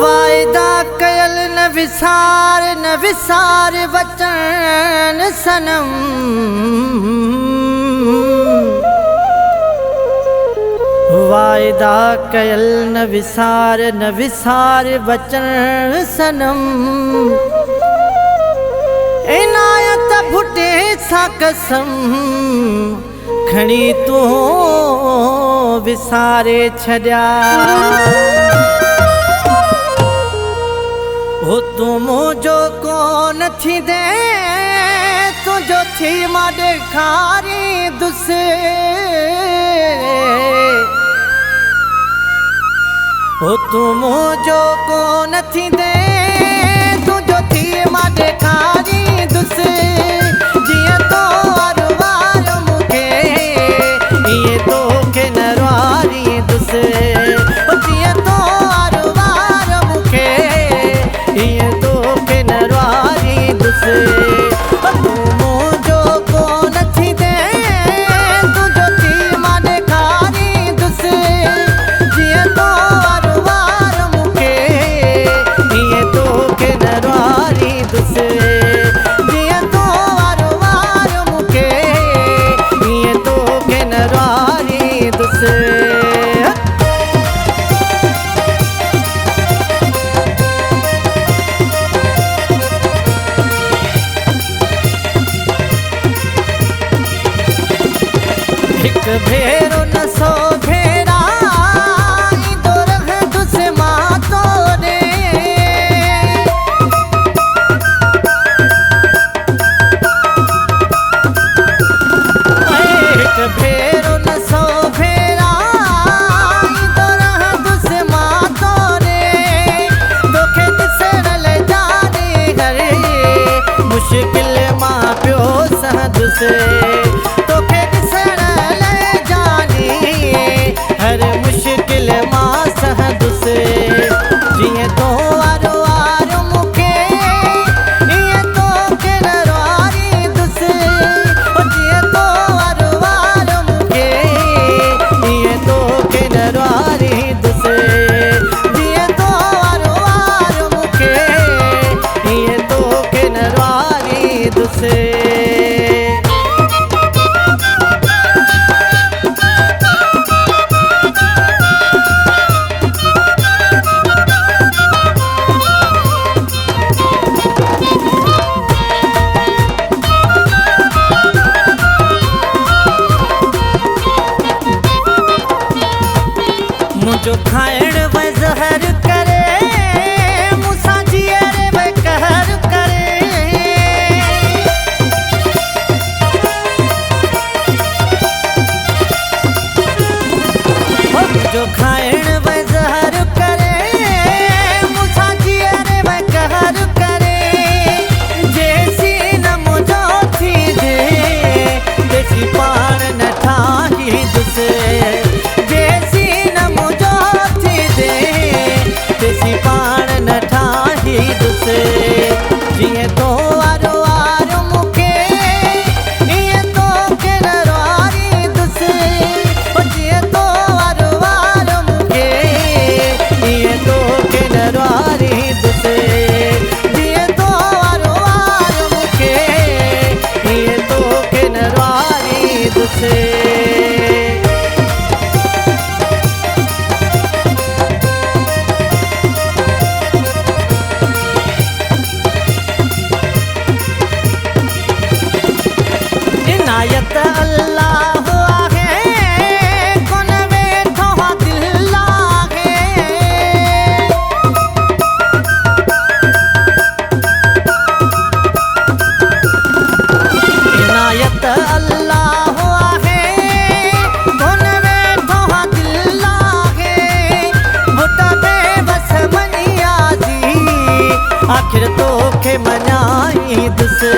वायदा कयल न विसार वचन सनम। वायदा कयल न विसार वचन सनम। इनायत भुटे सा कसम खणी तू विसारे छड्या। हो तू मुझो कोन थी दे तुझो थी मां ॾेखारी दुसे। हो तू मुझो कोन थी दे तुझो थी मां ॾेखारी दुसे। जिया तो अरवार मुखे ये तो के नरवारी दुसे। जिया तो अरवार मुखे ये तो के नरवारी दुसे। तू मुझो कोन थी दे तुझो थी मां ॾेखारी दुसे। जिया तो अरवार मुखे ये तो के नरवारी दुसे। जिया तो अरवार मुखे ये तो के नरवारी दुसे। एक भेरो न सौ भेरा दो रह तुझसे माँ तोड़े। एक भेरो न सौ भेरा दो रह तुझसे माँ तोड़े। दोखे दिसण ले जाने घरे मुश्किल माँ प्यो सहद से। तोखे दिसण हर मुश्किल मां सहद से। जिए तो आरो आरो मुखे ये तो के नरवारी दुसे। जिए तो आरो आरो मुखे ये तो के नरवारी दुसे। जिए तो आरो आरो मुखे ये तो के नरवारी दुसे। मुझो खाइण व ज़हर करे मूंसां जीअर व कहर करे। मुझो खाइण व ज़हर करे मूंसां जीअर व कहर करे। जेसी न मुझो थी दे तेसी पाण न ठाही दुसे। तेसी पाण न ठाही दुसे। जिए तो आरो आरो मुखे ये तो के नरवारी दुसे। जिए तो आरो आरो मुखे ये तो के नरवारी दुसे। जिए तो आरो आरो मुखे ये तो के नरवारी दुसे। इनायत अल्लाह आहे कोन वेठो दिल लागे। इनायत अल्लाह आहे कोन वेठो दिल लागे। मुट बेबस मनिया जी आखिर तो के मनाई दुसे।